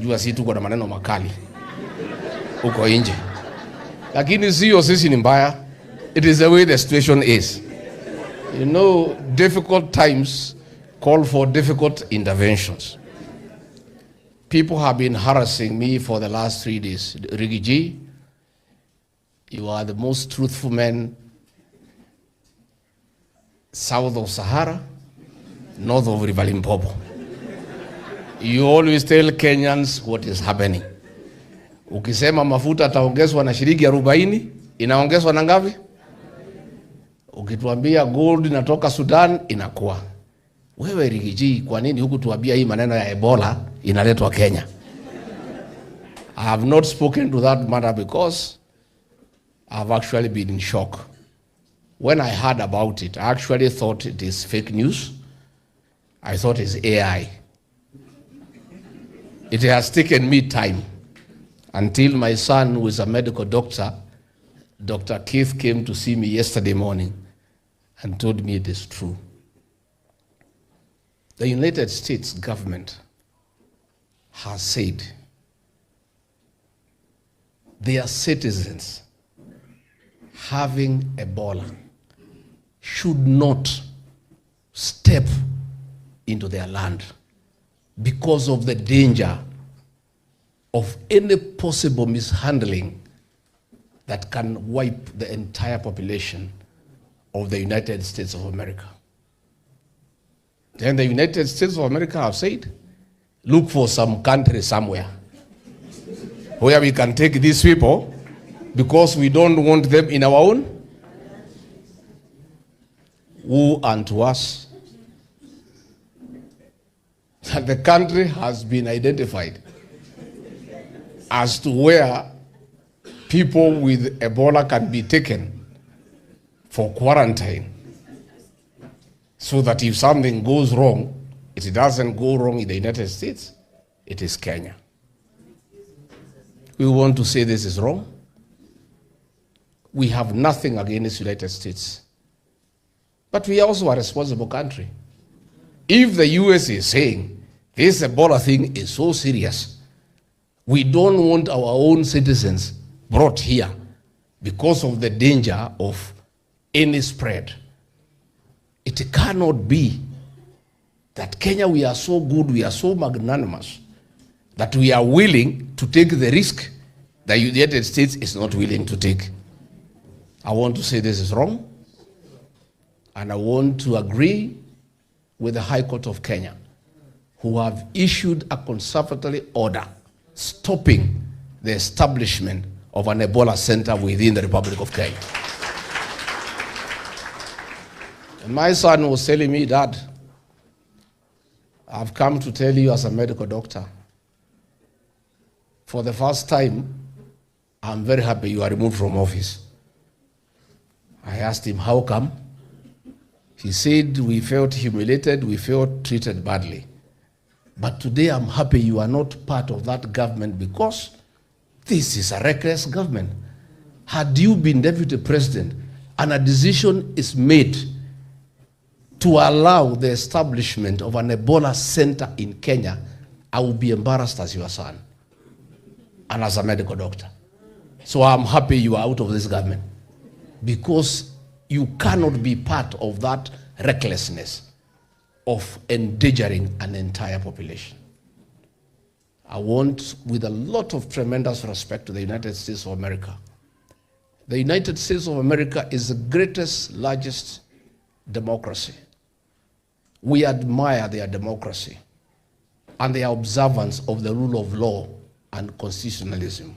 Jua si tuko na maneno makali uko nje, lakini sio sisi ni mbaya. It is the way the situation is. You know, difficult times call for difficult interventions. People have been harassing me for the last 3 days. Rigiji, you are the most truthful man south of Sahara, north of River Limpopo. You always tell Kenyans what is happening. Ukisema mafuta ataongezwa na shilingi 40, inaongezwa na ngapi? Ukituambia gold inatoka Sudan, inakuwa. Wewe Rigiji, kwa nini huku tuambia hii maneno ya Ebola inaletwa Kenya? I have not spoken to that matter because I have actually been in shock. When I heard about it, I actually thought it is fake news. I thought it's AI. It has taken me time until my son, who is a medical doctor, Dr. Keith, came to see me yesterday morning and told me it is true. The United States government has said their citizens having Ebola should not step into their land because of the danger of any possible mishandling that can wipe the entire population of the United States of America. Then the United States of America have said, look for some country somewhere where we can take these people because we don't want them in our own. Woe unto us that the country has been identified as to where people with Ebola can be taken for quarantine, so that if something goes wrong, it doesn't go wrong in the United States, it is Kenya. We want to say this is wrong. We have nothing against the United States, but we are also a responsible country. If the US is saying this Ebola thing is so serious, we don't want our own citizens brought here because of the danger of any spread. It cannot be that Kenya, we are so good, we are so magnanimous, that we are willing to take the risk that the United States is not willing to take. I want to say this is wrong, and I want to agree with the High Court of Kenya, who have issued a conservatory order stopping the establishment of an Ebola center within the Republic of Kenya. And my son was telling me, Dad, I've come to tell you as a medical doctor, for the first time, I'm very happy you are removed from office. I asked him, how come? He said, we felt humiliated, we felt treated badly. But today I'm happy you are not part of that government because this is a reckless government. Had you been deputy president and a decision is made to allow the establishment of an Ebola center in Kenya, I will be embarrassed as your son and as a medical doctor. So I'm happy you are out of this government because you cannot be part of that recklessness of endangering an entire population. I want, with a lot of tremendous respect to the United States of America, the United States of America is the greatest, largest democracy. We admire their democracy and their observance of the rule of law and constitutionalism.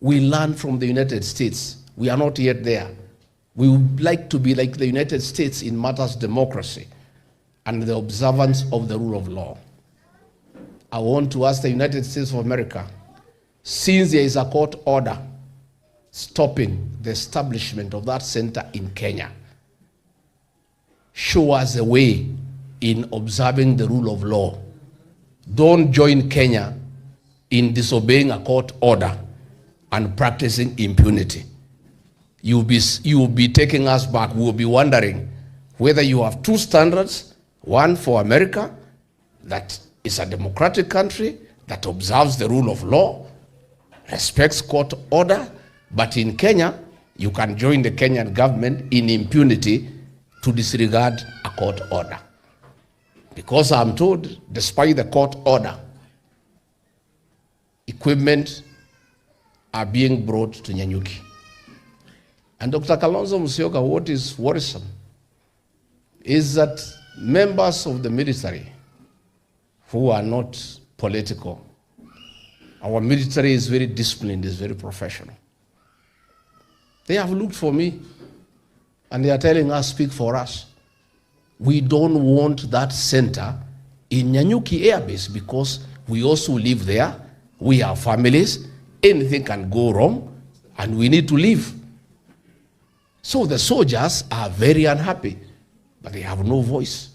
We learn from the United States. We are not yet there. We would like to be like the United States in matters of democracy and the observance of the rule of law. I want to ask the United States of America, since there is a court order stopping the establishment of that center in Kenya, show us a way in observing the rule of law. Don't join Kenya in disobeying a court order and practicing impunity. You will be taking us back. We will be wondering whether you have two standards, one for America, that is a democratic country, that observes the rule of law, respects court order, but in Kenya, you can join the Kenyan government in impunity to disregard a court order. Because I'm told, despite the court order, equipment are being brought to Nyanyuki. And Dr. Kalonzo Musyoka, what is worrisome is that members of the military who are not political, our military is very disciplined, is very professional. They have looked for me and they are telling us, speak for us. We don't want that center in Nyanyuki Air Base because we also live there. We have families. Anything can go wrong and we need to leave. So the soldiers are very unhappy, but they have no voice.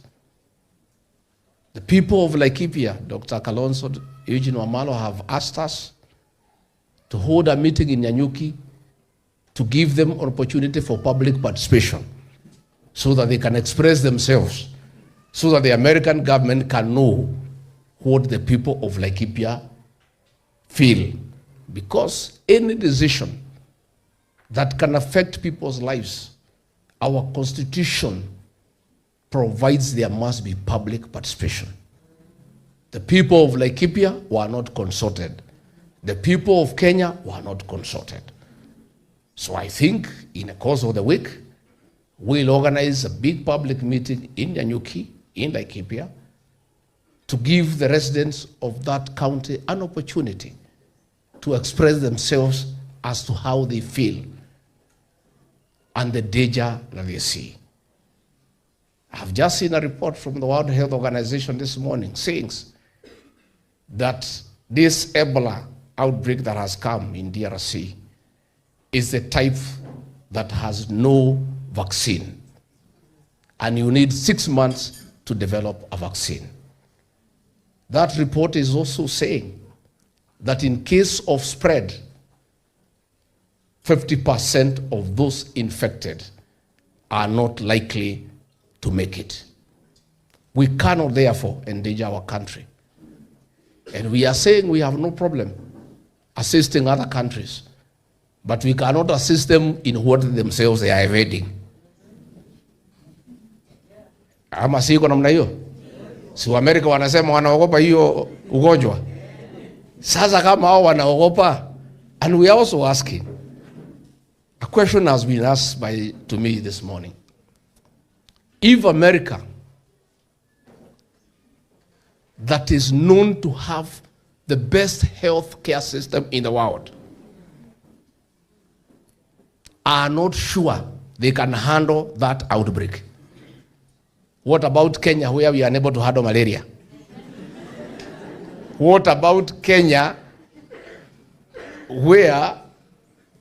The people of Laikipia, Dr. Kalonzo, Eugene Wamalo, have asked us to hold a meeting in Nyanyuki to give them an opportunity for public participation so that they can express themselves, so that the American government can know what the people of Laikipia feel. Because any decision that can affect people's lives, our constitution provides there must be public participation. The people of Laikipia were not consulted. The people of Kenya were not consulted. So I think in the course of the week, we'll organize a big public meeting in Nyanyuki, in Laikipia, to give the residents of that county an opportunity to express themselves as to how they feel and the danger that they see. I've just seen a report from the World Health Organization this morning saying that this Ebola outbreak that has come in DRC is the type that has no vaccine. And you need 6 months to develop a vaccine. That report is also saying that in case of spread, 50% of those infected are not likely to make it. We cannot therefore endanger our country. And we are saying we have no problem assisting other countries, but we cannot assist them in what themselves they are evading. Ama siko namna hiyo? Si wa Amerika wanasema wanaogopa hiyo ugonjwa. Sasa kama hao wanaogopa, and we are also asking, a question has been asked to me this morning. If America, that is known to have the best health care system in the world, are not sure they can handle that outbreak, what about Kenya, where we are unable to handle malaria? What about Kenya, where